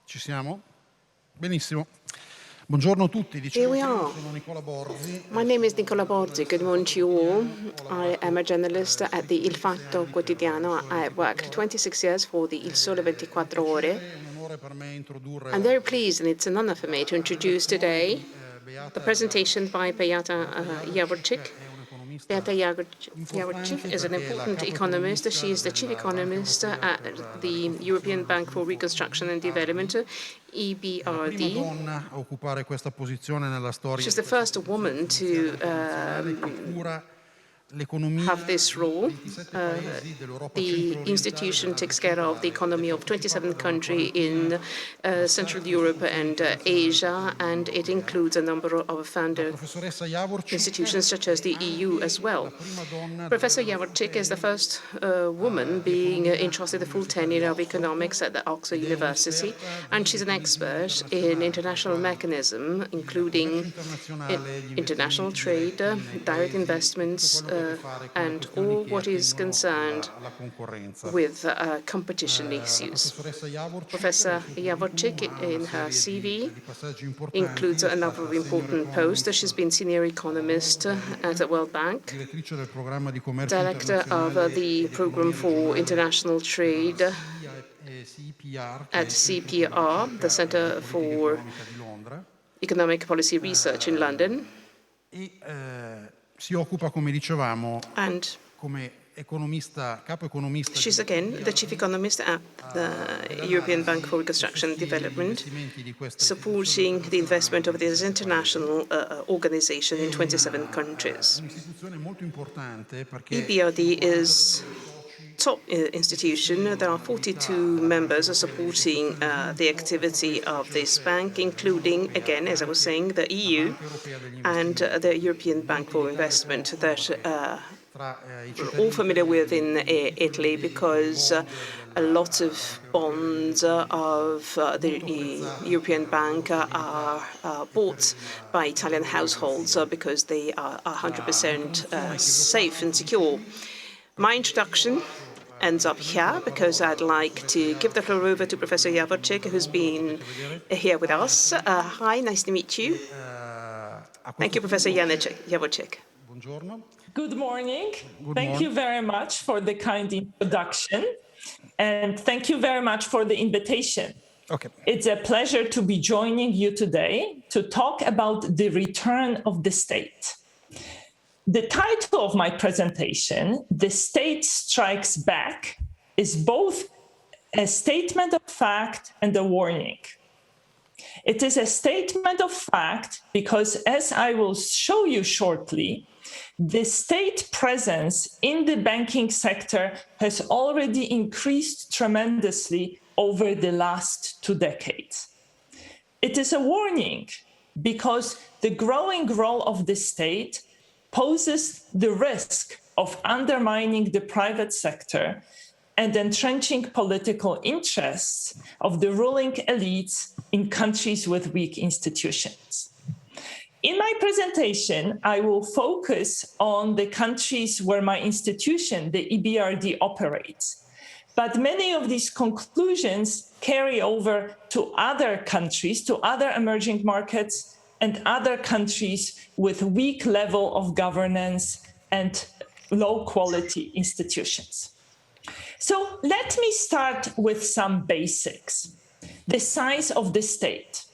Ci siamo? Benissimo. Buongiorno a tutti. Here we are. Sono Nicola Borzi. My name is Nicola Borzi. Good morning to you all. I am a journalist at the Il Fatto Quotidiano. I worked 26 years for the Il Sole 24 Ore. I'm very pleased, and it's an honor for me to introduce today the presentation by Beata JAVORCIK. Beata JAVORCIK is an important economist. She is the chief economist at the European Bank for Reconstruction and Development, EBRD. She's the first woman to have this role. The institution takes care of the economy of 27 countries in Central Europe and Asia, and it includes a number of founder institutions such as the EU as well. Professor JAVORCIK is the first woman being entrusted the full tenure of economics at the Oxford University, and she's an expert in international mechanism, including international trade, direct investments, and all what is concerned with competition issues. Professor JAVORCIK, in her CV, includes a number of important posts. She's been senior economist at the World Bank, director of the Program for International Trade at CPR, the Center for Economic Policy Research in London. Si occupa, come dicevamo, and come capo economista. She's again the chief economist at the European Bank for Reconstruction and Development, supporting the investment of this international organization in 27 countries. EBRD is top institution. There are 42 members supporting the activity of this bank, including, again, as I was saying, the EU and the European Bank for Investment that we're all familiar with in Italy, because a lot of bonds of the European Bank are bought by Italian households because they are 100% safe and secure. My introduction ends up here because I'd like to give the floor over to Professor JAVORCIK, who's been here with us. Hi, nice to meet you. Thank you, Professor JAVORCIK. Good morning. Thank you very much for the kind introduction, and thank you very much for the invitation. Okay. It's a pleasure to be joining you today to talk about the return of the state. The title of my presentation, "The State Strikes Back," is both a statement of fact and a warning. It is a statement of fact because, as I will show you shortly, the state presence in the banking sector has already increased tremendously over the last 2 decades. It is a warning because the growing role of the state poses the risk of undermining the private sector and entrenching political interests of the ruling elites in countries with weak institutions. In my presentation, I will focus on the countries where my institution, the EBRD, operates. But many of these conclusions carry over to other countries, to other emerging markets, and other countries with weak level of governance and low quality institutions. So let me start with some basics. The size of the state.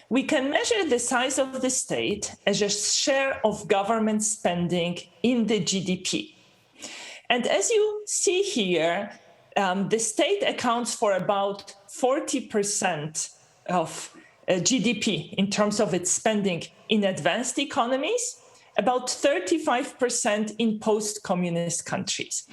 We can measure the size of the state as a share of government spending in the GDP. And as you see here, the state accounts for about 40% of GDP in terms of its spending in advanced economies, about 35% in post-communist countries.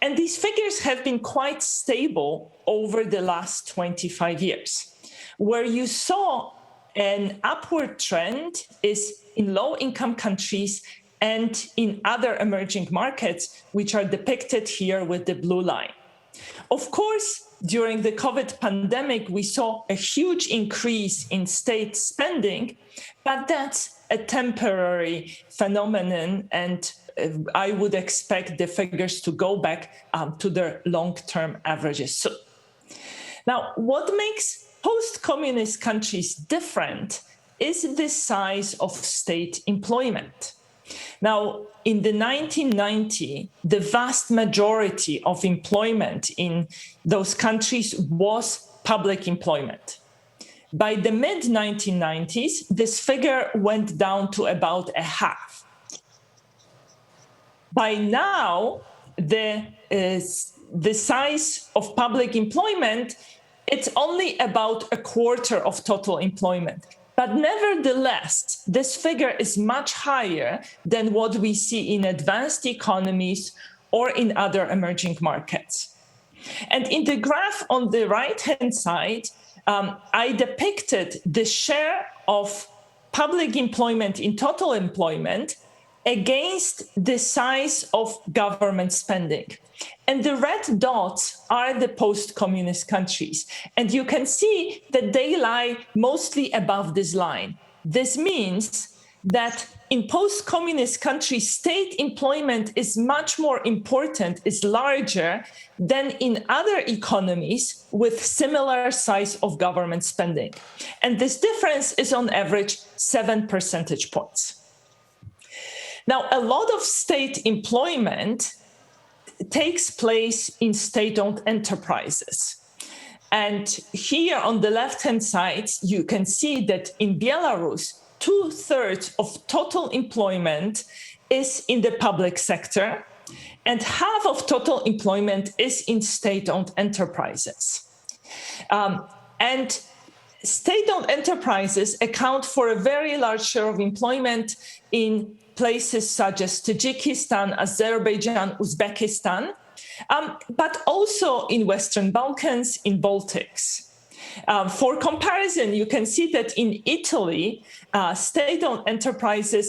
And these figures have been quite stable over the last 25 years. Where you saw an upward trend is in low-income countries and in other emerging markets, which are depicted here with the blue line. Of course, during the COVID pandemic, we saw a huge increase in state spending, but that's a temporary phenomenon, and I would expect the figures to go back to their long-term averages soon. Now, what makes post-communist countries different is the size of state employment. Now, in the 1990s, the vast majority of employment in those countries was public employment. By the mid-1990s, this figure went down to about a half. By now, the size of public employment, it's only about a quarter of total employment. But nevertheless, this figure is much higher than what we see in advanced economies or in other emerging markets. And in the graph on the right-hand side, I depicted the share of public employment in total employment against the size of government spending. And the red dots are the post-communist countries. And you can see that they lie mostly above this line. This means that in post-communist countries, state employment is much more important, is larger than in other economies with similar size of government spending. And this difference is on average 7 percentage points. Now, a lot of state employment takes place in state-owned enterprises. And here on the left-hand side, you can see that in Belarus, 2/3 of total employment is in the public sector, and half of total employment is in state-owned enterprises. And state-owned enterprises account for a very large share of employment in places such as Tajikistan, Azerbaijan, Uzbekistan, but also in Western Balkans, in Baltics. For comparison, you can see that in Italy, state-owned enterprises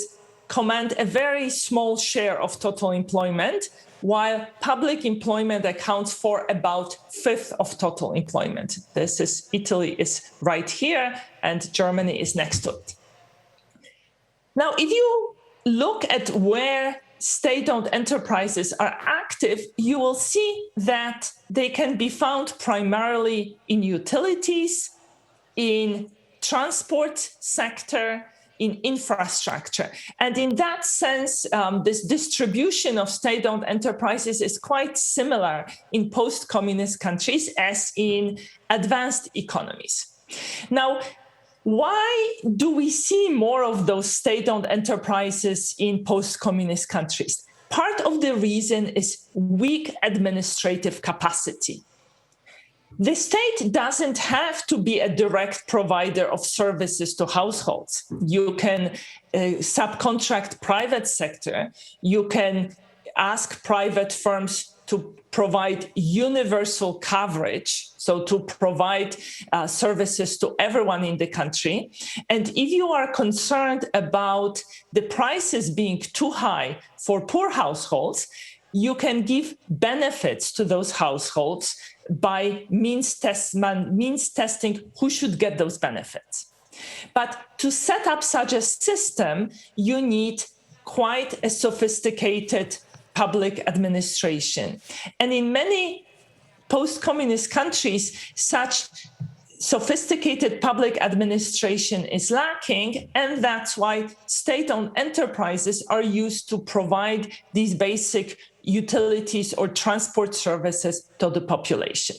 command a very small share of total employment, while public employment accounts for about 1/5 of total employment. Italy is right here, and Germany is next to it. Now, if you look at where state-owned enterprises are active, you will see that they can be found primarily in utilities, in transport sector, in infrastructure. And in that sense, this distribution of state-owned enterprises is quite similar in post-communist countries as in advanced economies. Now, why do we see more of those state-owned enterprises in post-communist countries? Part of the reason is weak administrative capacity. The state doesn't have to be a direct provider of services to households. You can subcontract private sector. You can ask private firms to provide universal coverage, so to provide services to everyone in the country. And if you are concerned about the prices being too high for poor households, you can give benefits to those households by means testing who should get those benefits. But to set up such a system, you need quite a sophisticated public administration. And in many post-communist countries, such sophisticated public administration is lacking, and that's why state-owned enterprises are used to provide these basic utilities or transport services to the population.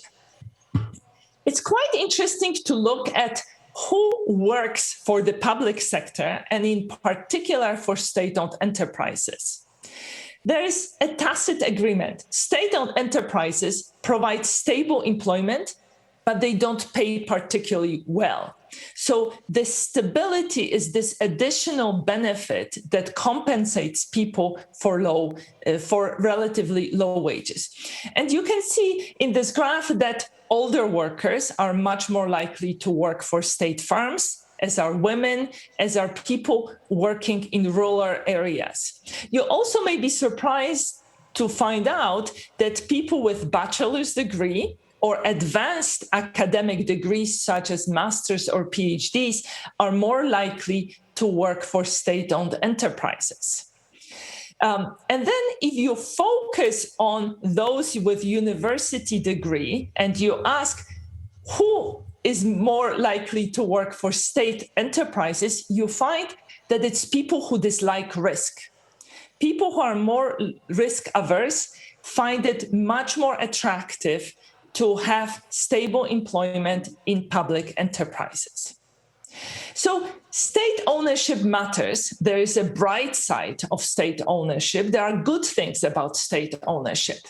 It's quite interesting to look at who works for the public sector, and in particular for state-owned enterprises. There is a tacit agreement. State-owned enterprises provide stable employment, but they don't pay particularly well. So the stability is this additional benefit that compensates people for relatively low wages. And you can see in this graph that older workers are much more likely to work for state firms, as are women, as are people working in rural areas. You also may be surprised to find out that people with bachelor's degree or advanced academic degrees such as master's or PhDs are more likely to work for state-owned enterprises. And then if you focus on those with university degree and you ask who is more likely to work for state enterprises, you find that it's people who dislike risk. People who are more risk averse find it much more attractive to have stable employment in public enterprises. So state ownership matters. There is a bright side of state ownership. There are good things about state ownership.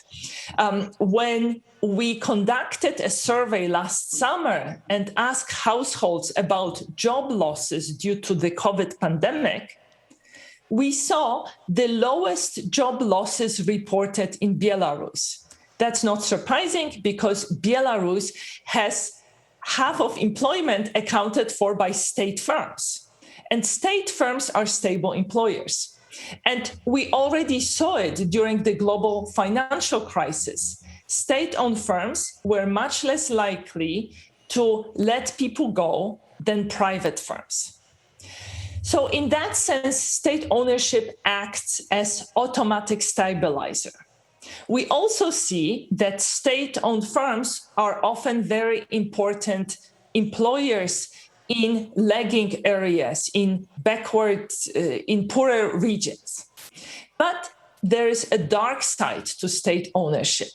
When we conducted a survey last summer and asked households about job losses due to the COVID pandemic, we saw the lowest job losses reported in Belarus. That's not surprising because Belarus has half of employment accounted for by state firms. And state firms are stable employers. And we already saw it during the global financial crisis. State-owned firms were much less likely to let people go than private firms. So in that sense, state ownership acts as automatic stabilizer. We also see that state-owned firms are often very important employers in lagging areas, in poorer regions. But there is a dark side to state ownership.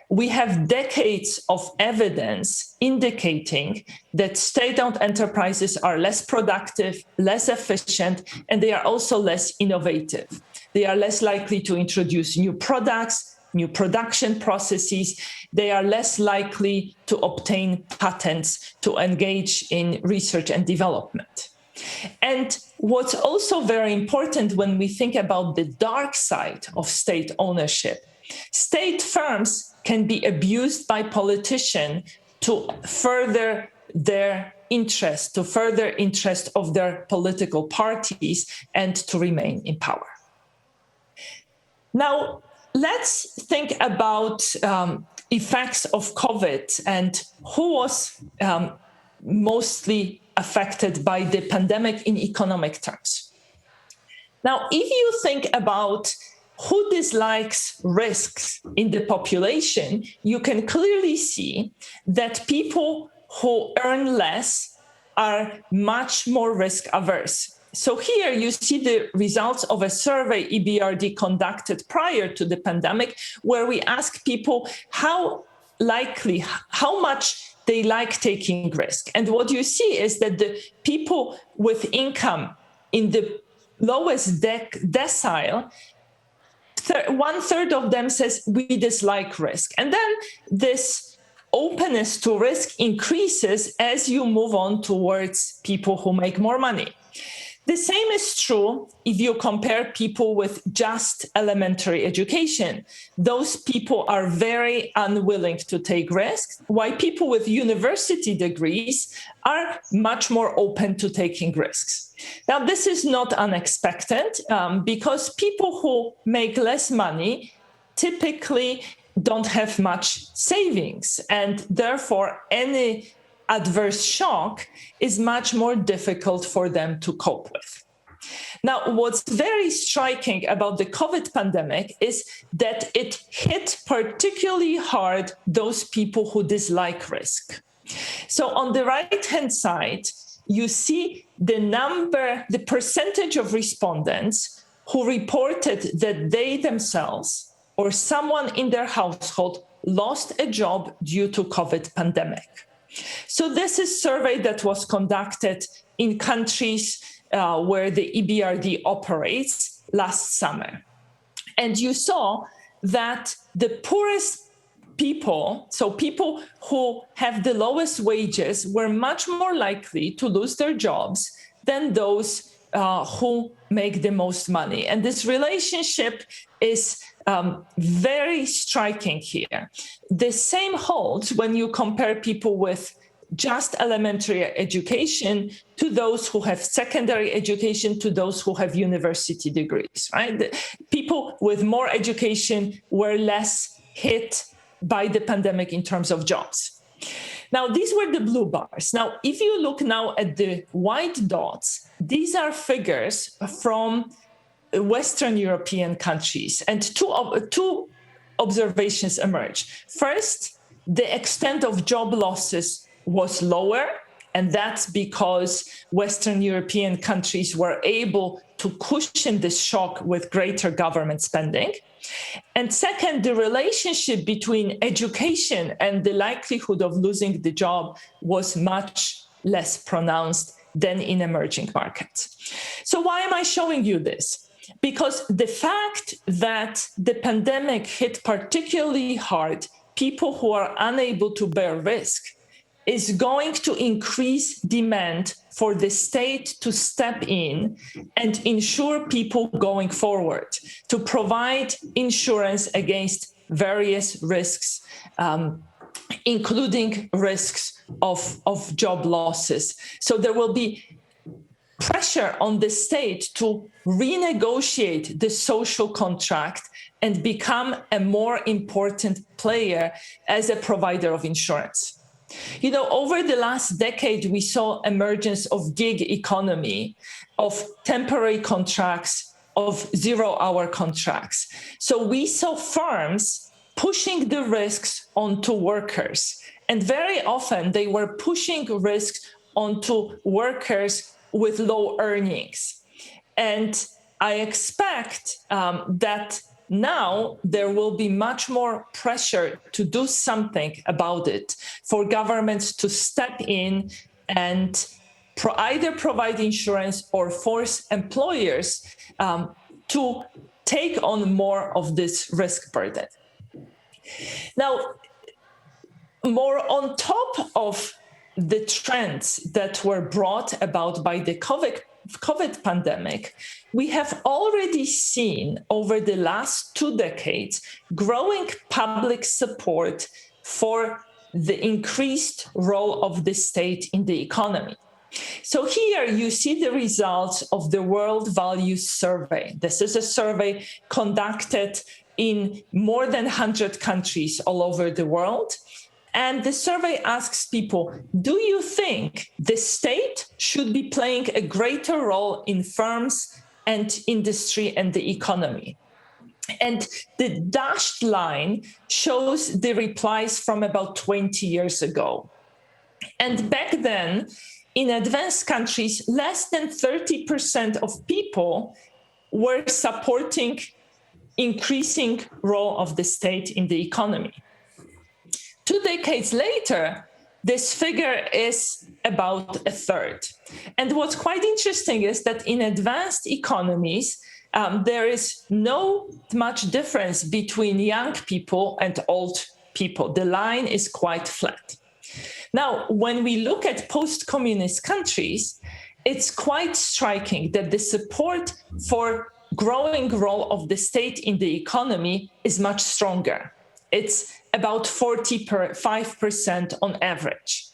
We have decades of evidence indicating that state-owned enterprises are less productive, less efficient, and they are also less innovative. They are less likely to introduce new products, new production processes. They are less likely to obtain patents, to engage in research and development. And what's also very important when we think about the dark side of state ownership, state firms can be abused by politicians to further their interest, to further interest of their political parties and to remain in power. Now, let's think about effects of COVID and who was mostly affected by the pandemic in economic terms. Now, if you think about who dislikes risks in the population, you can clearly see that people who earn less are much more risk averse. So here you see the results of a survey EBRD conducted prior to the pandemic, where we ask people how much they like taking risk. And what you see is that the people with income in the lowest decile, 1/3 of them says we dislike risk. And then this openness to risk increases as you move on towards people who make more money. The same is true if you compare people with just elementary education. Those people are very unwilling to take risks, while people with university degrees are much more open to taking risks. Now, this is not unexpected because people who make less money typically don't have much savings, and therefore any adverse shock is much more difficult for them to cope with. Now, what's very striking about the COVID pandemic is that it hit particularly hard those people who dislike risk. So on the right-hand side, you see the percentage of respondents who reported that they themselves or someone in their household lost a job due to COVID pandemic. So this is a survey that was conducted in countries where the EBRD operates last summer. And you saw that the poorest people, so people who have the lowest wages, were much more likely to lose their jobs than those who make the most money. And this relationship is very striking here. The same holds when you compare people with just elementary education to those who have secondary education to those who have university degrees, right? The people with more education were less hit by the pandemic in terms of jobs. Now, these were the blue bars. Now, if you look now at the white dots, these are figures from Western European countries, and two observations emerge. First, the extent of job losses was lower, and that's because Western European countries were able to cushion this shock with greater government spending. And second, the relationship between education and the likelihood of losing the job was much less pronounced than in emerging markets. So why am I showing you this? Because the fact that the pandemic hit particularly hard people who are unable to bear risk is going to increase demand for the state to step in and insure people going forward, to provide insurance against various risks, including risks of job losses. So there will be pressure on the state to renegotiate the social contract and become a more important player as a provider of insurance. You know, over the last decade, we saw emergence of gig economy, of temporary contracts, of zero-hour contracts. So we saw firms pushing the risks onto workers. And very often they were pushing risks onto workers with low earnings. And I expect that now there will be much more pressure to do something about it, for governments to step in and either provide insurance or force employers to take on more of this risk burden. Now, more on top of the trends that were brought about by the COVID pandemic, we have already seen over the last 2 decades growing public support for the increased role of the state in the economy. So here you see the results of the World Values Survey. This is a survey conducted in more than 100 countries all over the world. And the survey asks people, do you think the state should be playing a greater role in firms and industry and the economy? And the dashed line shows the replies from about 20 years ago. And back then, in advanced countries, less than 30% of people were supporting increasing role of the state in the economy. 2 decades later, this figure is about a third. And what's quite interesting is that in advanced economies, there is no much difference between young people and old people. The line is quite flat. Now, when we look at post-communist countries, it's quite striking that the support for growing role of the state in the economy is much stronger. It's about 45% on average.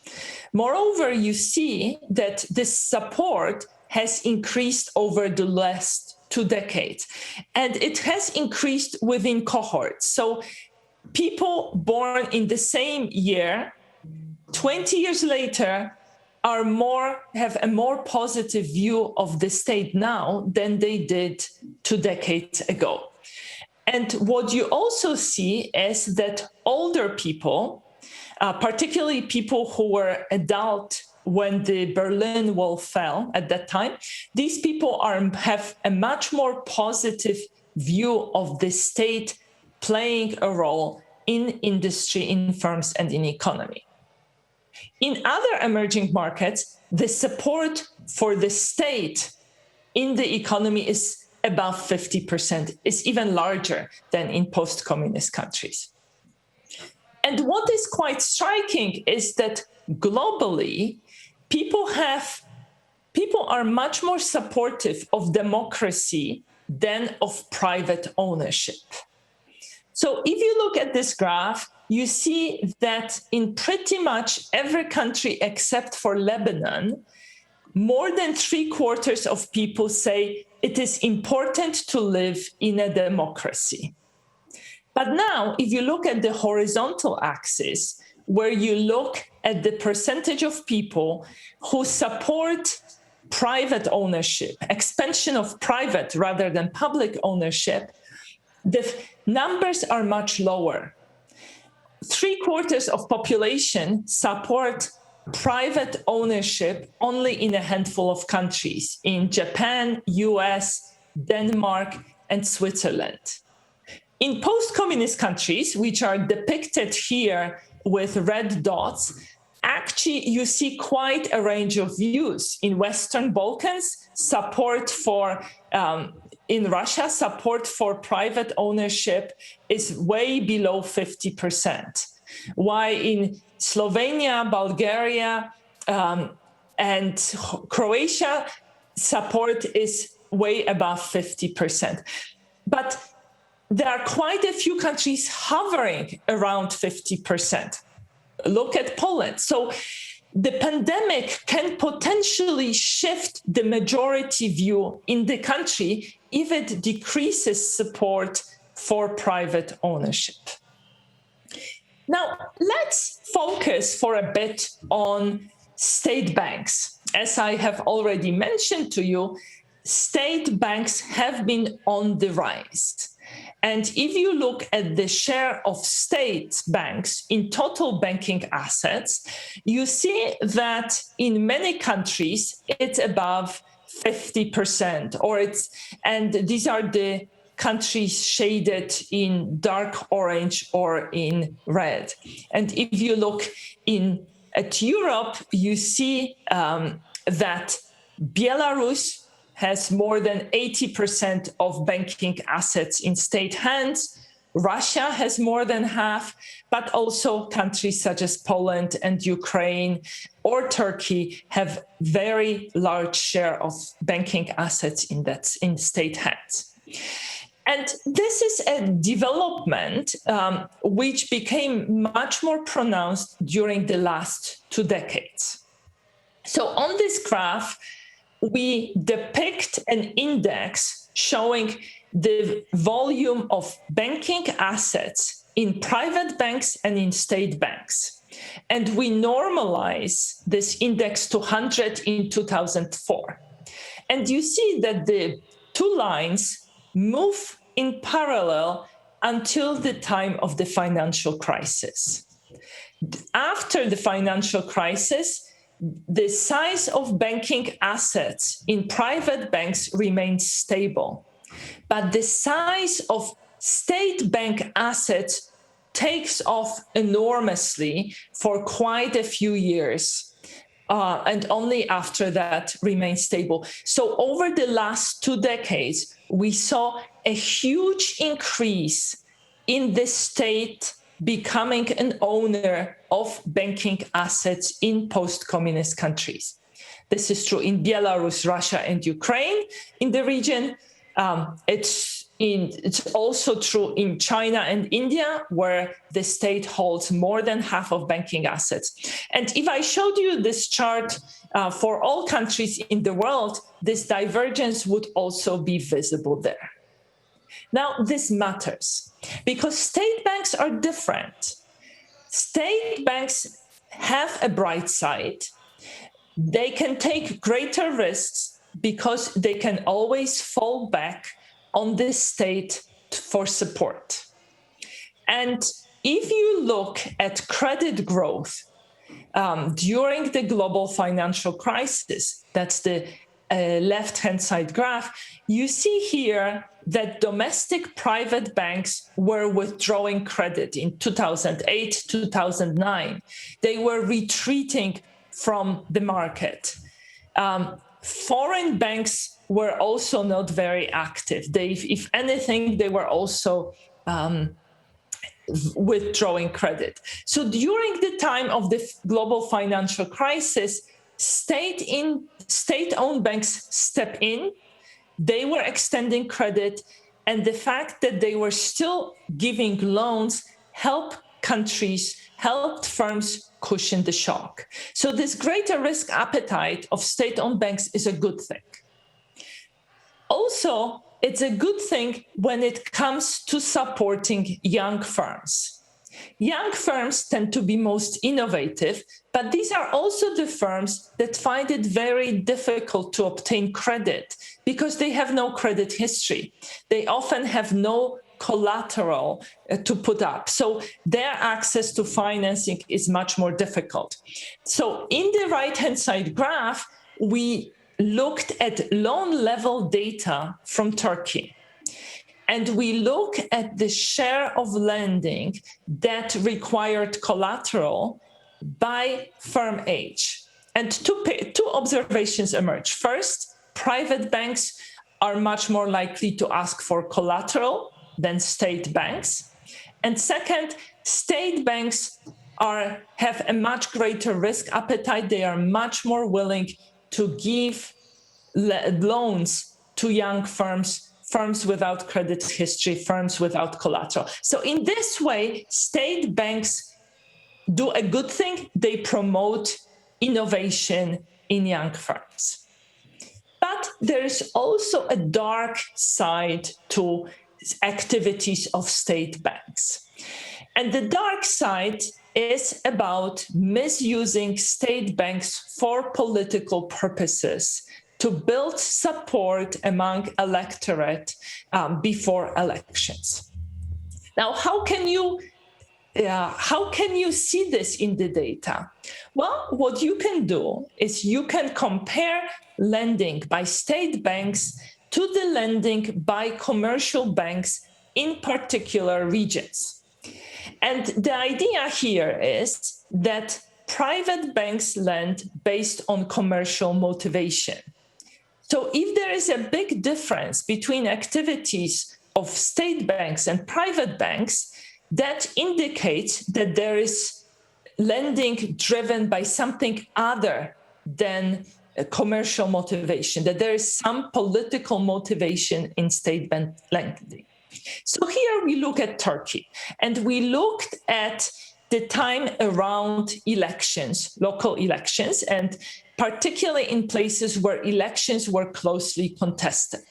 Moreover, you see that this support has increased over the last 2 decades, and it has increased within cohorts. So people born in the same year, 20 years later, have a more positive view of the state now than they did 2 decades ago. And what you also see is that older people, particularly people who were adult when the Berlin Wall fell at that time, these people have a much more positive view of the state playing a role in industry, in firms, and in economy. In other emerging markets, the support for the state in the economy is above 50%, is even larger than in post-communist countries. And what is quite striking is that globally, people are much more supportive of democracy than of private ownership. So if you look at this graph, you see that in pretty much every country except for Lebanon, more than 3/4 of people say it is important to live in a democracy. But now, if you look at the horizontal axis, where you look at the percentage of people who support private ownership, expansion of private rather than public ownership, the numbers are much lower. 3/4 of population support private ownership only in a handful of countries, in Japan, US, Denmark, and Switzerland. In post-communist countries, which are depicted here with red dots, actually you see quite a range of views. In Western Balkans, support for in Russia, support for private ownership is way below 50%. While in Slovenia, Bulgaria, and Croatia, support is way above 50%. But there are quite a few countries hovering around 50%. Look at Poland. So the pandemic can potentially shift the majority view in the country if it decreases support for private ownership. Now, let's focus for a bit on state banks. As I have already mentioned to you, state banks have been on the rise. And if you look at the share of state banks in total banking assets, you see that in many countries, it's above 50%, and these are the countries shaded in dark orange or in red. And if you look at Europe, you see that Belarus has more than 80% of banking assets in state hands. Russia has more than half, but also countries such as Poland and Ukraine or Turkey have very large share of banking assets in state hands. And this is a development which became much more pronounced during the last 2 decades. So on this graph, we depict an index showing the volume of banking assets in private banks and in state banks. And we normalize this index to 100 in 2004. And you see that the two lines move in parallel until the time of the financial crisis. After the financial crisis, the size of banking assets in private banks remains stable, but the size of state bank assets takes off enormously for quite a few years, and only after that remains stable. So over the last 2 decades, we saw a huge increase in the state becoming an owner of banking assets in post-communist countries. This is true in Belarus, Russia, and Ukraine in the region. It's also true in China and India, where the state holds more than half of banking assets. And if I showed you this chart for all countries in the world, this divergence would also be visible there. Now, this matters because state banks are different. State banks have a bright side. They can take greater risks because they can always fall back on the state for support. And if you look at credit growth during the global financial crisis, that's the left-hand side graph, you see here that domestic private banks were withdrawing credit in 2008, 2009. They were retreating from the market. Foreign banks were also not very active. If anything, they were also withdrawing credit. So during the time of the global financial crisis, state-owned banks step in. They were extending credit, and the fact that they were still giving loans helped firms cushion the shock. So this greater risk appetite of state-owned banks is a good thing. Also, it's a good thing when it comes to supporting young firms. Young firms tend to be most innovative, but these are also the firms that find it very difficult to obtain credit because they have no credit history. They often have no collateral to put up. So their access to financing is much more difficult. So in the right-hand side graph, we looked at loan level data from Turkey. And we look at the share of lending that required collateral by firm age. And two observations emerge. First, private banks are much more likely to ask for collateral than state banks. And second, state banks have a much greater risk appetite. They are much more willing to give loans to young firms without credit history, firms without collateral. So in this way, state banks do a good thing. They promote innovation in young firms. But there is also a dark side to activities of state banks. And the dark side is about misusing state banks for political purposes to build support among electorate before elections. Now, how can you see this in the data? Well, what you can do is you can compare lending by state banks to the lending by commercial banks in particular regions. And the idea here is that private banks lend based on commercial motivation. So if there is a big difference between activities of state banks and private banks, that indicates that there is lending driven by something other than commercial motivation, that there is some political motivation in state bank lending. So here we look at Turkey, and we looked at the time around elections, local elections, and particularly in places where elections were closely contested.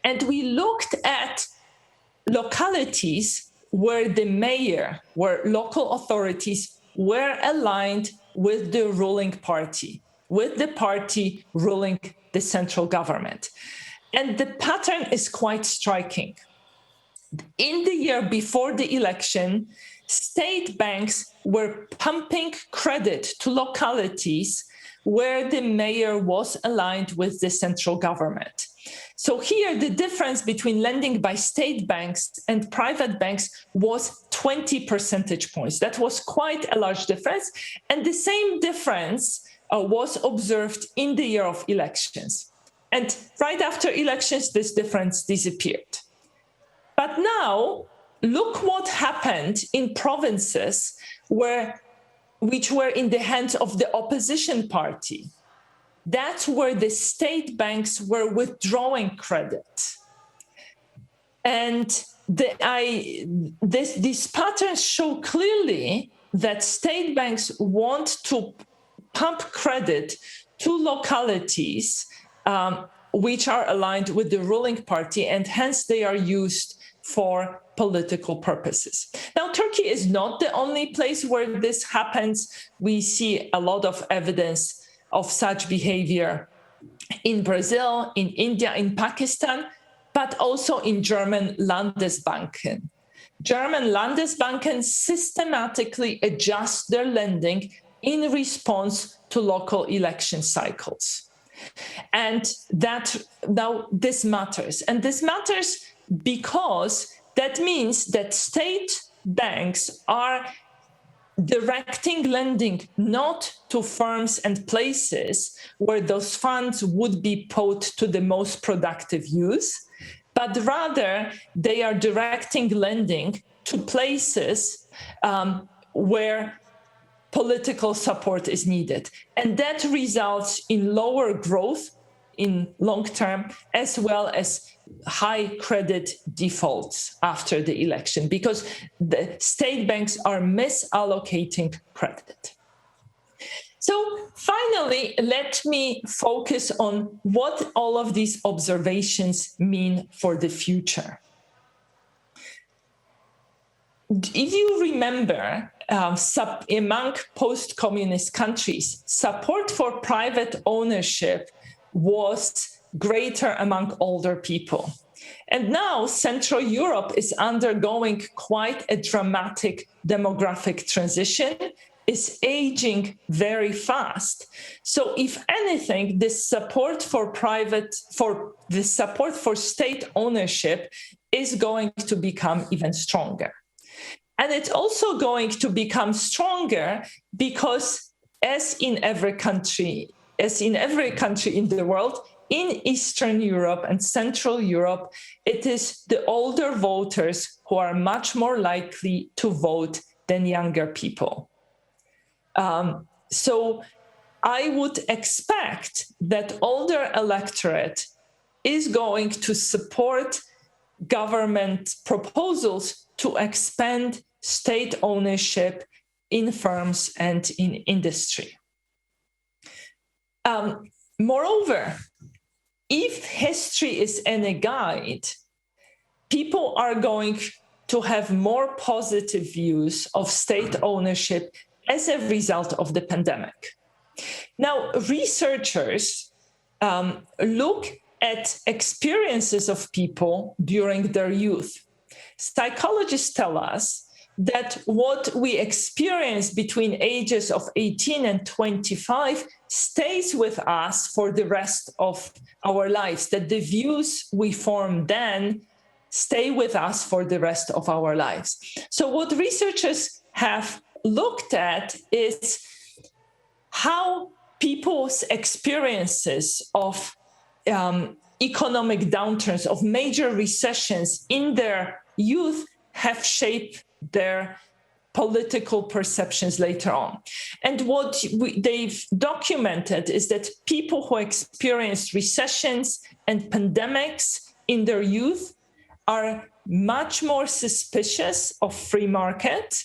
And we looked at localities where the mayor, where local authorities were aligned with the ruling party, with the party ruling the central government. And the pattern is quite striking. In the year before the election, state banks were pumping credit to localities where the mayor was aligned with the central government. So here, the difference between lending by state banks and private banks was 20 percentage points. That was quite a large difference. And the same difference was observed in the year of elections. And right after elections, this difference disappeared. But now, look what happened in provinces which were in the hands of the opposition party. That's where the state banks were withdrawing credit. And these patterns show clearly that state banks want to pump credit to localities which are aligned with the ruling party, and hence they are used for political purposes. Now, Turkey is not the only place where this happens. We see a lot of evidence of such behavior in Brazil, in India, in Pakistan, but also in German Landesbanken. German Landesbanken systematically adjust their lending in response to local election cycles. And that now this matters. And this matters because that means that state banks are directing lending not to firms and places where those funds would be put to the most productive use, but rather they are directing lending to places where political support is needed. And that results in lower growth in long term, as well as high credit defaults after the election, because the state banks are misallocating credit. So finally, let me focus on what all of these observations mean for the future. If you remember, among post-communist countries, support for private ownership was greater among older people. And now Central Europe is undergoing quite a dramatic demographic transition, is aging very fast. So if anything, this support for state ownership is going to become even stronger. And it's also going to become stronger because as in every country in the world, in Eastern Europe and Central Europe, it is the older voters who are much more likely to vote than younger people. So I would expect that older electorate is going to support government proposals to expand state ownership in firms and in industry. Moreover, if history is any guide, people are going to have more positive views of state ownership as a result of the pandemic. Now, researchers look at experiences of people during their youth. Psychologists tell us that what we experience between ages of 18 and 25 stays with us for the rest of our lives, that the views we form then stay with us for the rest of our lives. So what researchers have looked at is how people's experiences of economic downturns, of major recessions in their youth have shaped their political perceptions later on. And what they've documented is that people who experienced recessions and pandemics in their youth are much more suspicious of free market.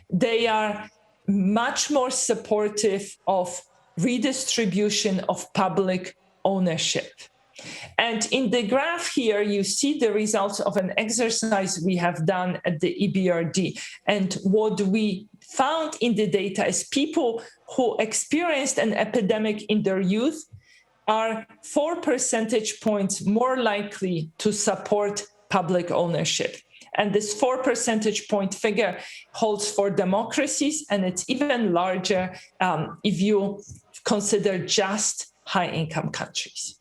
They are much more supportive of redistribution of public ownership. And in the graph here, you see the results of an exercise we have done at the EBRD. And what we found in the data is people who experienced an epidemic in their youth are 4 percentage points more likely to support public ownership. And this 4 percentage point figure holds for democracies, and it's even larger if you consider just high-income countries.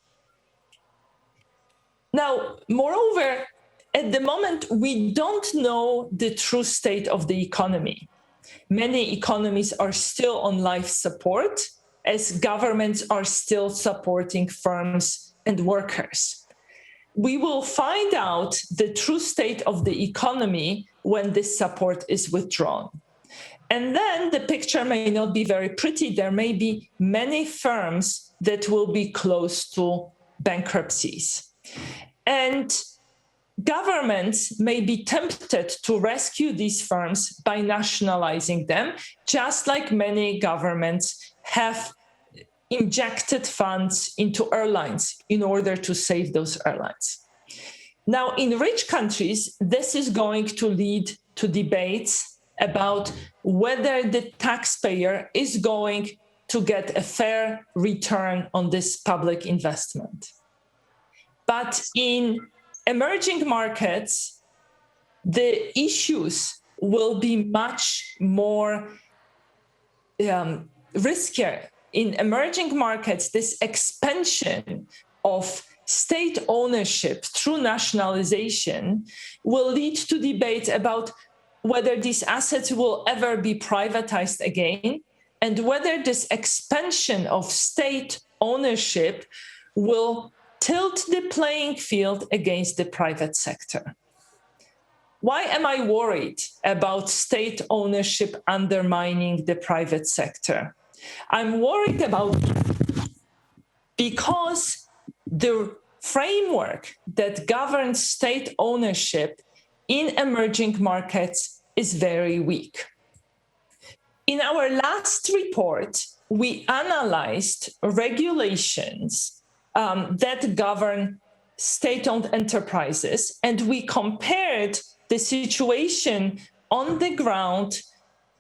Now, moreover, at the moment, we don't know the true state of the economy. Many economies are still on life support, as governments are still supporting firms and workers. We will find out the true state of the economy when this support is withdrawn. And then the picture may not be very pretty. There may be many firms that will be close to bankruptcies. And governments may be tempted to rescue these firms by nationalizing them, just like many governments have injected funds into airlines in order to save those airlines. Now, in rich countries, this is going to lead to debates about whether the taxpayer is going to get a fair return on this public investment. But in emerging markets, the issues will be much more riskier. In emerging markets, this expansion of state ownership through nationalization will lead to debate about whether these assets will ever be privatized again, and whether this expansion of state ownership will tilt the playing field against the private sector. Why am I worried about state ownership undermining the private sector? I'm worried about because the framework that governs state ownership in emerging markets is very weak. In our last report, we analyzed regulations that govern state-owned enterprises, and we compared the situation on the ground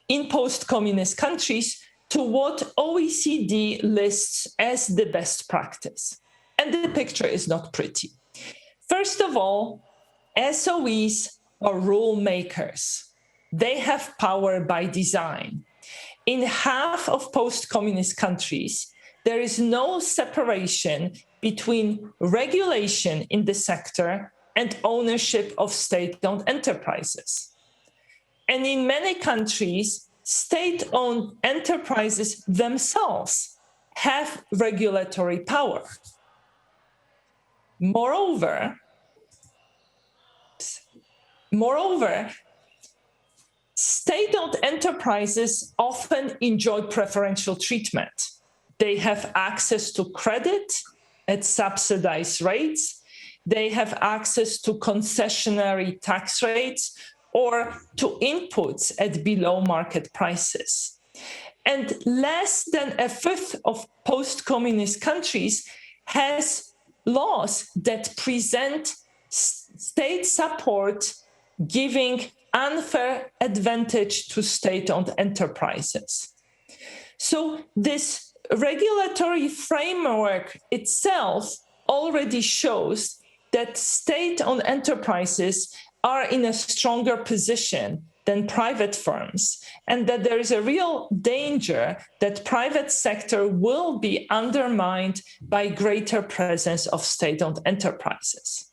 in post-communist countries to what OECD lists as the best practice. And the picture is not pretty. First of all, SOEs are rule makers. They have power by design. In half of post-communist countries, there is no separation between regulation in the sector and ownership of state-owned enterprises. And in many countries, state-owned enterprises themselves have regulatory power. Moreover, state-owned enterprises often enjoy preferential treatment. They have access to credit at subsidized rates. They have access to concessionary tax rates or to inputs at below market prices. And less than a fifth of post-communist countries has laws that present state support giving unfair advantage to state-owned enterprises. So this regulatory framework itself already shows that state-owned enterprises are in a stronger position than private firms, and that there is a real danger that private sector will be undermined by greater presence of state-owned enterprises.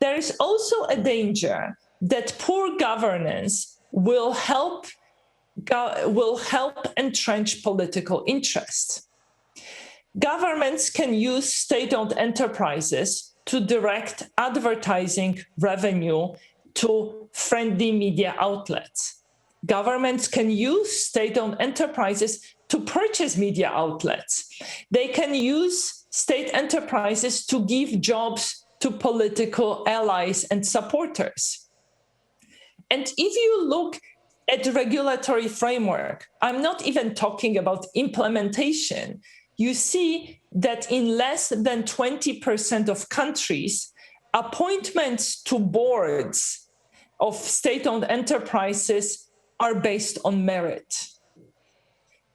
There is also a danger that poor governance will help entrench political interest. Governments can use state-owned enterprises to direct advertising revenue to friendly media outlets. Governments can use state-owned enterprises to purchase media outlets. They can use state enterprises to give jobs to political allies and supporters. And if you look at the regulatory framework, I'm not even talking about implementation, you see that in less than 20% of countries, appointments to boards of state-owned enterprises are based on merit.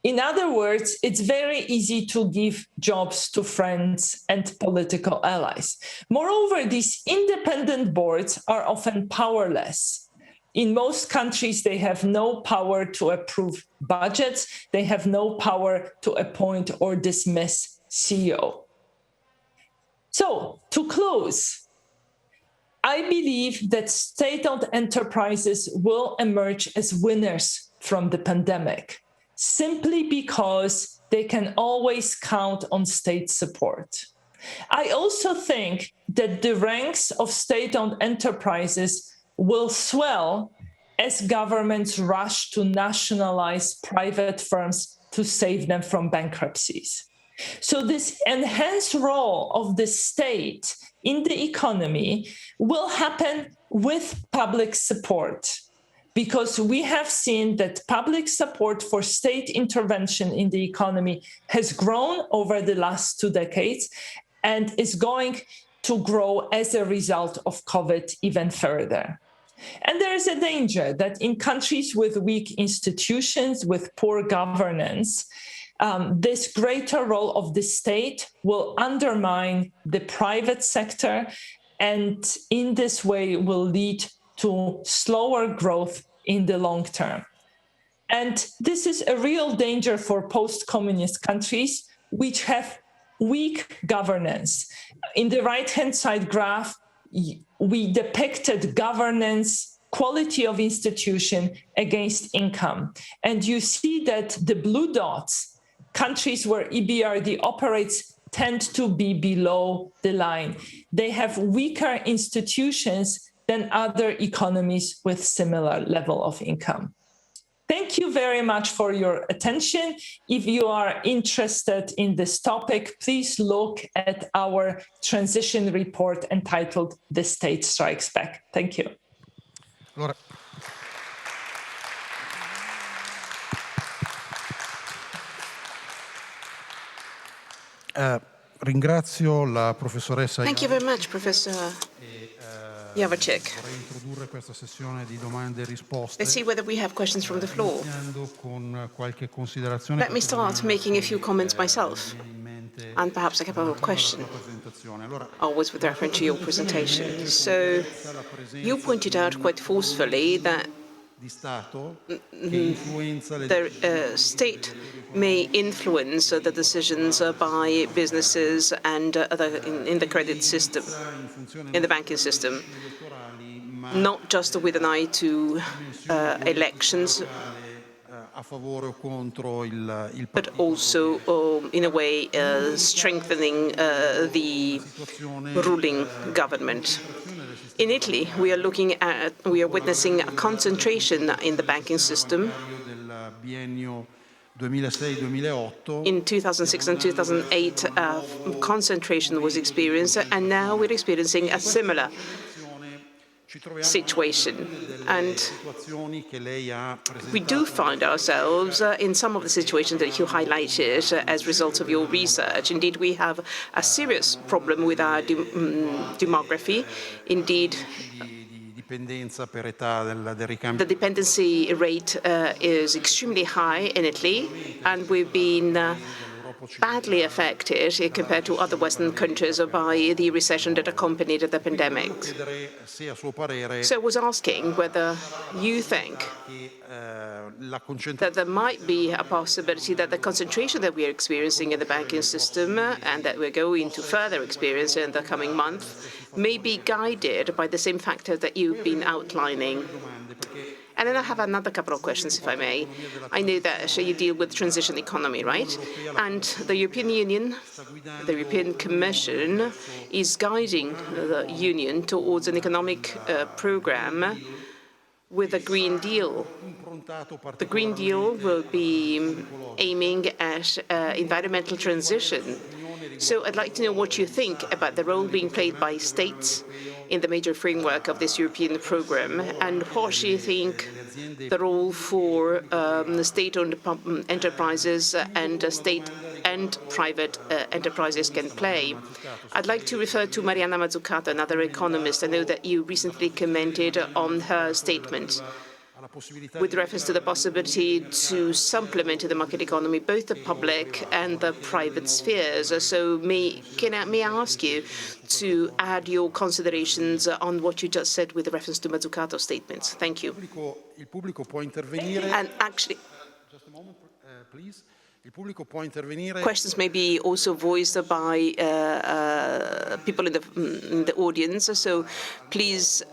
In other words, it's very easy to give jobs to friends and political allies. Moreover, these independent boards are often powerless. In most countries, they have no power to approve budgets. They have no power to appoint or dismiss CEO. So, to close, I believe that state-owned enterprises will emerge as winners from the pandemic, simply because they can always count on state support. I also think that the ranks of state-owned enterprises will swell as governments rush to nationalize private firms to save them from bankruptcies. So this enhanced role of the state in the economy will happen with public support, because we have seen that public support for state intervention in the economy has grown over the last 2 decades and is going to grow as a result of COVID even further. And there is a danger that in countries with weak institutions, with poor governance, this greater role of the state will undermine the private sector, and in this way will lead to slower growth in the long term. And this is a real danger for post-communist countries which have weak governance. In the right-hand side graph, we depicted governance, quality of institution against income. And you see that the blue dots, countries where EBRD operates, tend to be below the line. They have weaker institutions than other economies with similar level of income. Thank you very much for your attention. If you are interested in this topic, please look at our transition report entitled "The State Strikes Back." Thank you. Allora, ringrazio la professoressa. Thank you very much, Professor JAVORCIK. Vorrei introdurre questa sessione di domande e risposte. Let's see whether we have questions from the floor. Con qualche considerazione. Let me start making a few comments myself, and perhaps a couple of questions. always with reference to your presentation. So you pointed out quite forcefully that the state may influence the decisions by businesses and in the credit system, in the banking system, not just with an eye to elections, but also, in a way, strengthening the ruling government. In Italy, we are witnessing a concentration in the banking system. In 2006 and 2008, concentration was experienced, and now we're experiencing a similar situation. And we do find ourselves in some of the situations that you highlighted as results of your research. Indeed, we have a serious problem with our demography. Indeed, the dependency rate is extremely high in Italy, and we've been badly affected compared to other Western countries by the recession that accompanied the pandemic. So I was asking whether you think that there might be a possibility that the concentration that we are experiencing in the banking system and that we're going to further experience in the coming months may be guided by the same factors that you've been outlining. And then I have another couple of questions, if I may. I know that you deal with transition economy, right? And the European Union, the European Commission, is guiding the Union towards an economic program with a Green Deal. The Green Deal will be aiming at environmental transition. So I'd like to know what you think about the role being played by states in the major framework of this European program, and what you think the role for the state-owned enterprises and state and private enterprises can play. I'd like to refer to Mariana Mazzucato, another economist. I know that you recently commented on her statement with reference to the possibility to supplement the market economy, both the public and the private spheres. So may I ask you to add your considerations on what you just said with reference to Mazzucato's statements? Thank you. And actually, just a moment, please. Questions may be also voiced by people in the audience. So please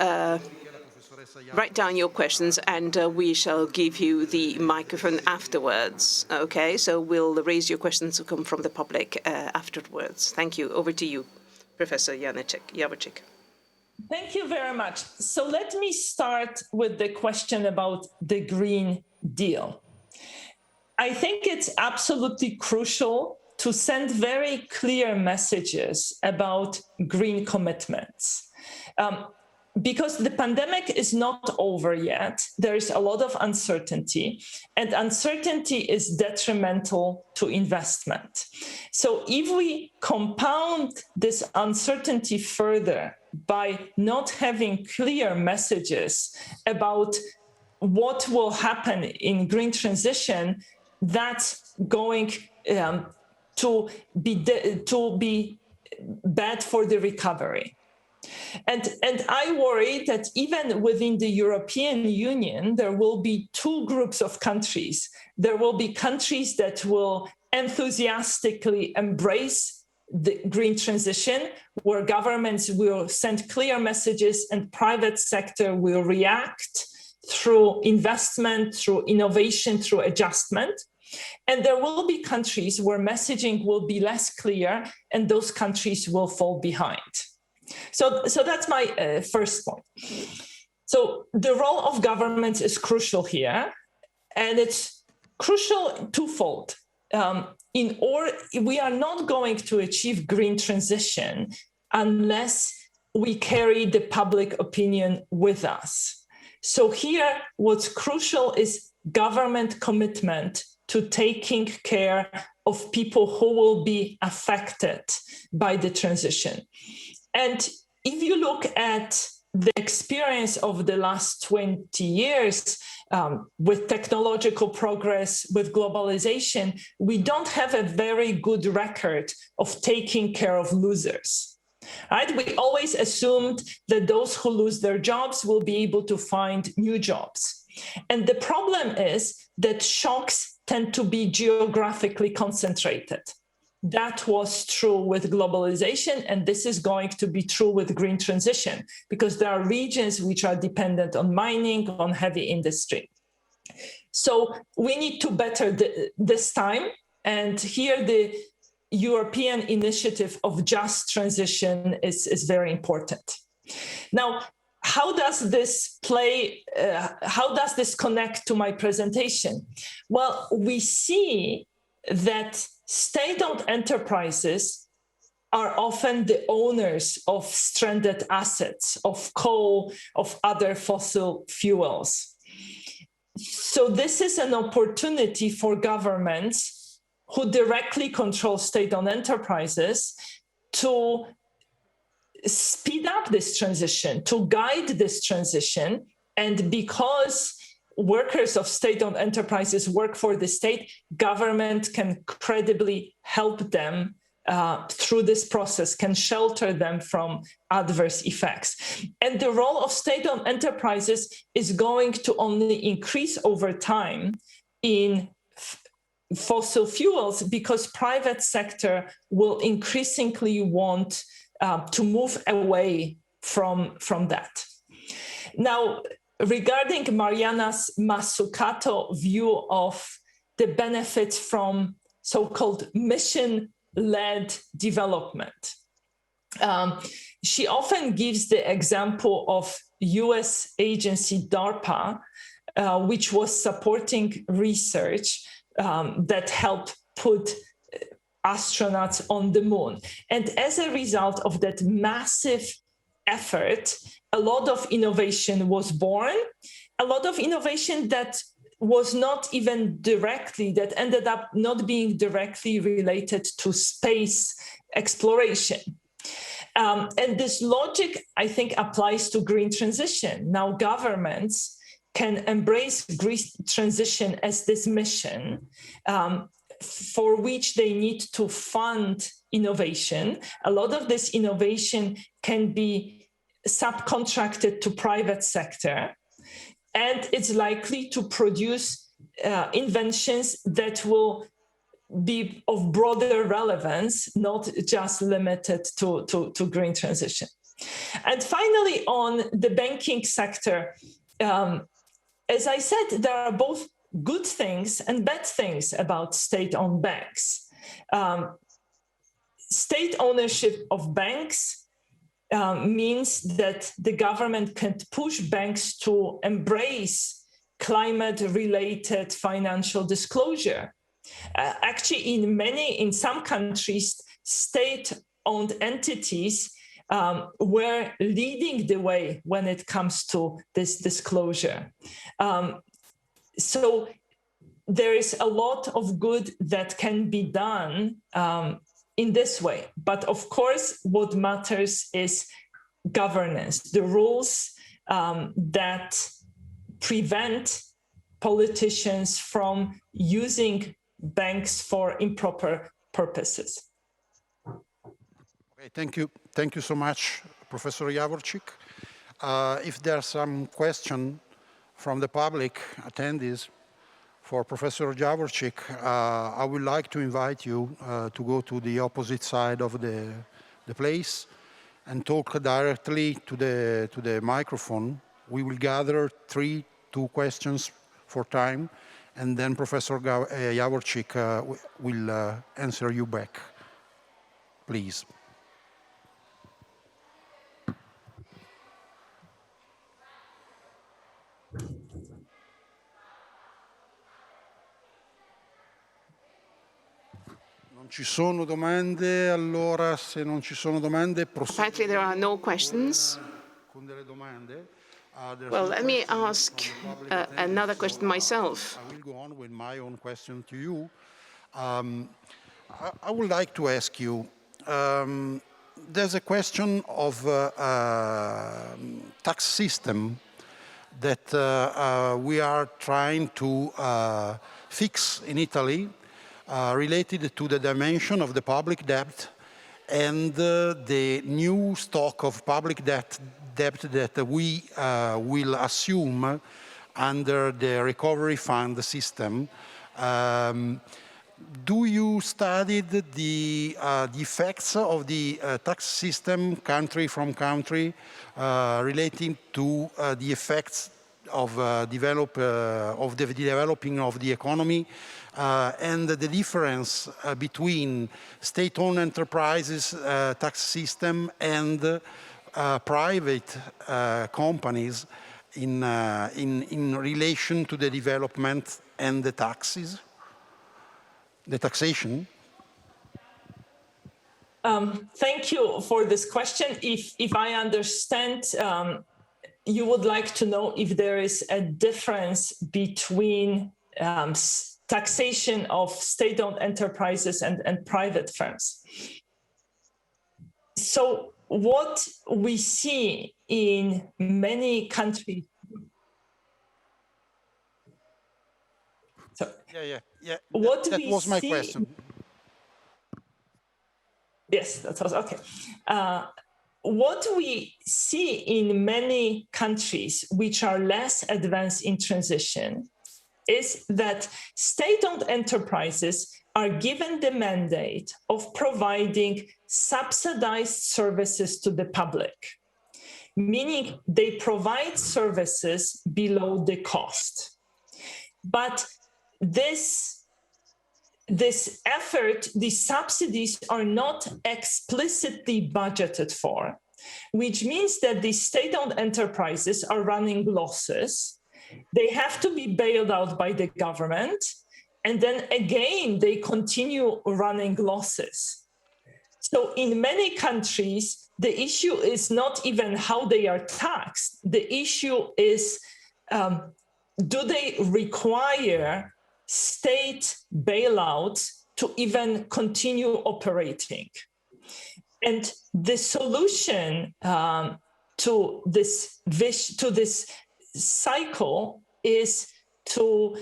write down your questions, and we shall give you the microphone afterwards. Okay, so we'll raise your questions to come from the public afterwards. Thank you. Over to you, Professor JAVORCIK. Thank you very much. So let me start with the question about the Green Deal. I think it's absolutely crucial to send very clear messages about green commitments. Because the pandemic is not over yet, there is a lot of uncertainty, and uncertainty is detrimental to investment. So if we compound this uncertainty further by not having clear messages about what will happen in green transition, that's going to be bad for the recovery. And I worry that even within the European Union, there will be two groups of countries. There will be countries that will enthusiastically embrace the green transition, where governments will send clear messages and private sector will react through investment, through innovation, through adjustment. And there will be countries where messaging will be less clear, and those countries will fall behind. So that's my first point. So the role of governments is crucial here, and it's crucial twofold. We are not going to achieve green transition unless we carry the public opinion with us. So here, what's crucial is government commitment to taking care of people who will be affected by the transition. And if you look at the experience of the last 20 years with technological progress, with globalization, we don't have a very good record of taking care of losers. Right? We always assumed that those who lose their jobs will be able to find new jobs. And the problem is that shocks tend to be geographically concentrated. That was true with globalization, and this is going to be true with green transition, because there are regions which are dependent on mining, on heavy industry. So we need to better this time, and here the European initiative of just transition is very important. Now, how does this connect to my presentation? Well, we see that state-owned enterprises are often the owners of stranded assets, of coal, of other fossil fuels. So this is an opportunity for governments who directly control state-owned enterprises to speed up this transition, to guide this transition. And because workers of state-owned enterprises work for the state, government can credibly help them through this process, can shelter them from adverse effects. And the role of state-owned enterprises is going to only increase over time in fossil fuels, because private sector will increasingly want to move away from that. Now, regarding Mariana's Mazzucato view of the benefits from so-called mission-led development, she often gives the example of US agency DARPA, which was supporting research that helped put astronauts on the moon. And as a result of that massive effort, a lot of innovation was born, a lot of innovation that was not even directly, that ended up not being directly related to space exploration. And this logic, I think, applies to green transition. Now, governments can embrace green transition as this mission for which they need to fund innovation. A lot of this innovation can be subcontracted to private sector, and it's likely to produce inventions that will be of broader relevance, not just limited to green transition. And finally, on the banking sector, as I said, there are both good things and bad things about state-owned banks. State ownership of banks means that the government can push banks to embrace climate-related financial disclosure. Actually, in some countries, state-owned entities were leading the way when it comes to this disclosure. So there is a lot of good that can be done in this way. But of course, what matters is governance, the rules that prevent politicians from using banks for improper purposes. Okay, thank you. Thank you so much, Professor Javorcik. If there are some questions from the public attendees for Professor Javorcik, I would like to invite you to go to the opposite side of the place and talk directly to the microphone. We will gather two questions for time, and then Professor Javorcik will answer you back. Please. Non ci sono domande, allora se non ci sono domande Apparently there are no questions. con delle domande. Well, let me ask another question myself. I will go on with my own question to you. I would like to ask you, there's a question of tax system that we are trying to fix in Italy related to the dimension of the public debt and the new stock of public debt that we will assume under the recovery fund system. Do you study the effects of the tax system country from country relating to the effects of the developing of the economy and the difference between state-owned enterprises tax system and private companies in relation to the development and the taxes? The taxation? Thank you for this question. If I understand, you would like to know if there is a difference between taxation of state-owned enterprises and private firms. So what we see in many countries. So, yeah. That was my question. Yes, that was okay. What we see in many countries which are less advanced in transition is that state-owned enterprises are given the mandate of providing subsidized services to the public, meaning they provide services below the cost. But this effort, these subsidies are not explicitly budgeted for, which means that these state-owned enterprises are running losses. They have to be bailed out by the government, and then again, they continue running losses. So in many countries, the issue is not even how they are taxed. The issue is, do they require state bailouts to even continue operating? And the solution to this cycle is to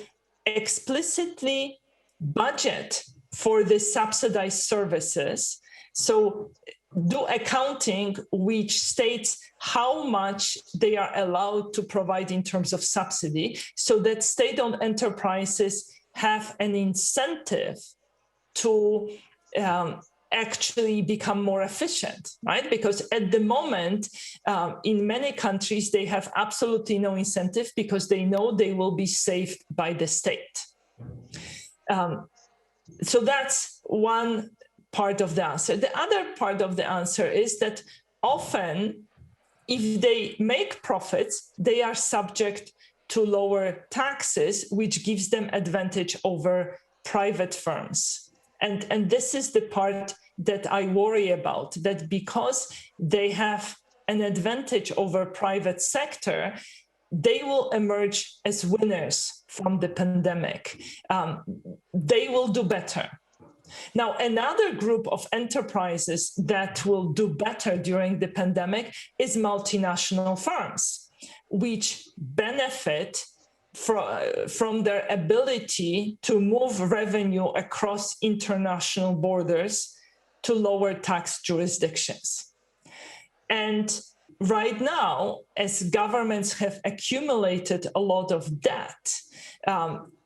explicitly budget for the subsidized services. So do accounting which states how much they are allowed to provide in terms of subsidy, so that state-owned enterprises have an incentive to actually become more efficient, right? Because at the moment, in many countries, they have absolutely no incentive because they know they will be saved by the state. So that's one part of the answer. The other part of the answer is that often, if they make profits, they are subject to lower taxes, which gives them advantage over private firms. And this is the part that I worry about, that because they have an advantage over private sector, they will emerge as winners from the pandemic. They will do better. Now, another group of enterprises that will do better during the pandemic is multinational firms, which benefit from their ability to move revenue across international borders to lower tax jurisdictions. And right now, as governments have accumulated a lot of debt,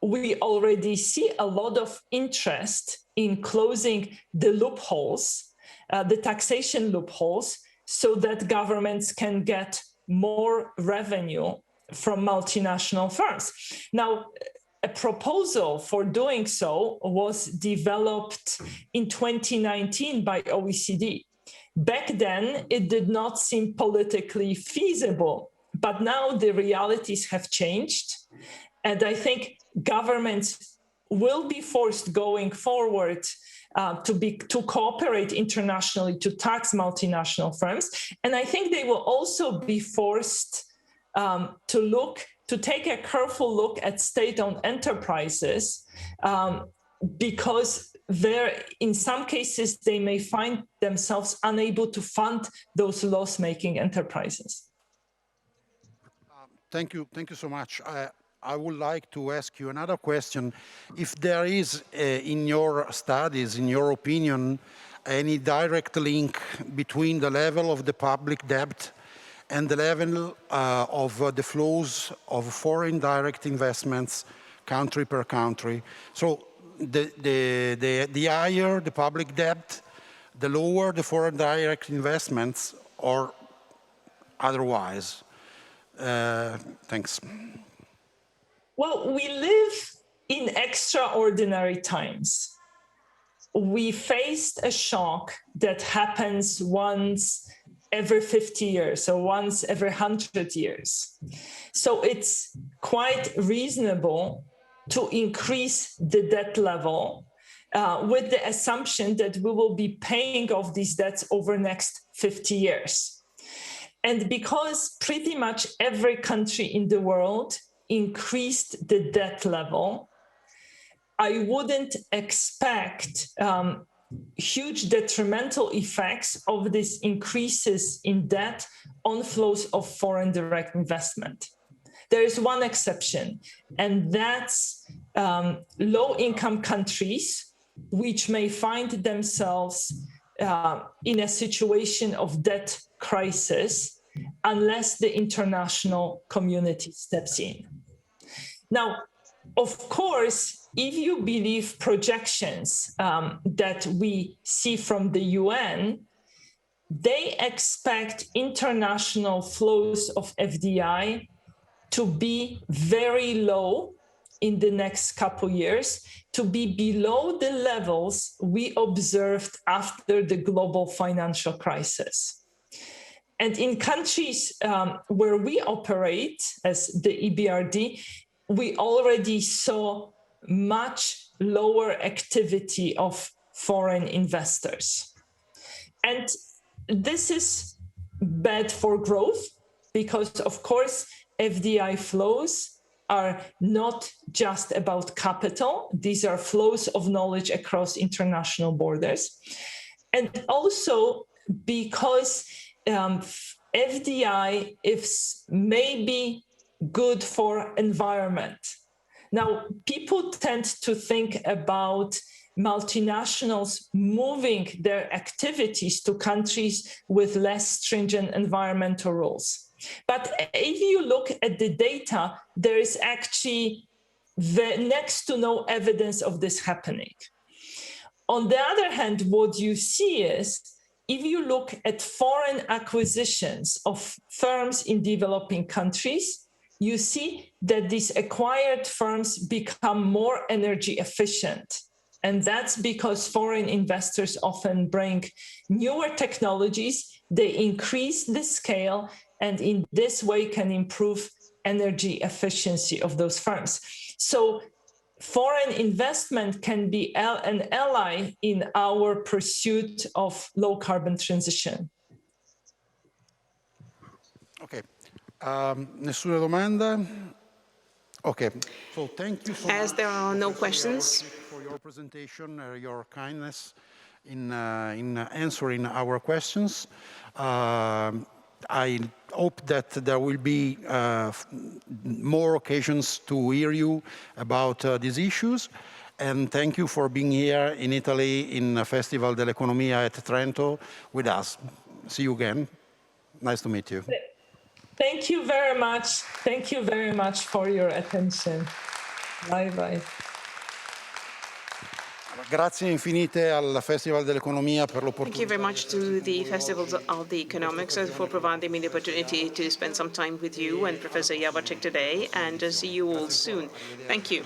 we already see a lot of interest in closing the loopholes, the taxation loopholes, so that governments can get more revenue from multinational firms. Now, a proposal for doing so was developed in 2019 by OECD. Back then, it did not seem politically feasible, but now the realities have changed. And I think governments will be forced going forward to cooperate internationally to tax multinational firms. And I think they will also be forced to take a careful look at state-owned enterprises because in some cases, they may find themselves unable to fund those loss-making enterprises. Thank you so much. I would like to ask you another question. If there is, in your studies, in your opinion, any direct link between the level of the public debt and the level of the flows of foreign direct investments, country per country. So the higher the public debt, the lower the foreign direct investments, or otherwise. Thanks. Well, we live in extraordinary times. We faced a shock that happens once every 50 years or once every 100 years. So it's quite reasonable to increase the debt level with the assumption that we will be paying off these debts over the next 50 years. And because pretty much every country in the world increased the debt level, I wouldn't expect huge detrimental effects of these increases in debt on flows of foreign direct investment. There is one exception, and that's low-income countries, which may find themselves in a situation of debt crisis unless the international community steps in. Now, of course, if you believe projections that we see from the UN, they expect international flows of FDI to be very low in the next couple years, to be below the levels we observed after the global financial crisis. And in countries where we operate as the EBRD, we already saw much lower activity of foreign investors. And this is bad for growth because, of course, FDI flows are not just about capital. These are flows of knowledge across international borders. And also because FDI is maybe good for environment. Now, people tend to think about multinationals moving their activities to countries with less stringent environmental rules. But if you look at the data, there is actually next to no evidence of this happening. On the other hand, what you see is, if you look at foreign acquisitions of firms in developing countries, you see that these acquired firms become more energy efficient. And that's because foreign investors often bring newer technologies, they increase the scale, and in this way can improve energy efficiency of those firms. So foreign investment can be an ally in our pursuit of low carbon transition. Okay. Nessuna domanda? Okay. So thank you so much. As there are no questions, for your presentation, your kindness in answering our questions. I hope that there will be more occasions to hear you about these issues. And thank you for being here in Italy in Festival dell'Economia at Trento with us. See you again. Nice to meet you. Thank you very much. Thank you very much for your attention. Bye-bye. Grazie infinite al Festival dell'Economia per l'opportunità. Thank you very much to the Festivals of the Economics for providing me the opportunity to spend some time with you and Professor JAVORCIK today, and see you all soon. Thank you.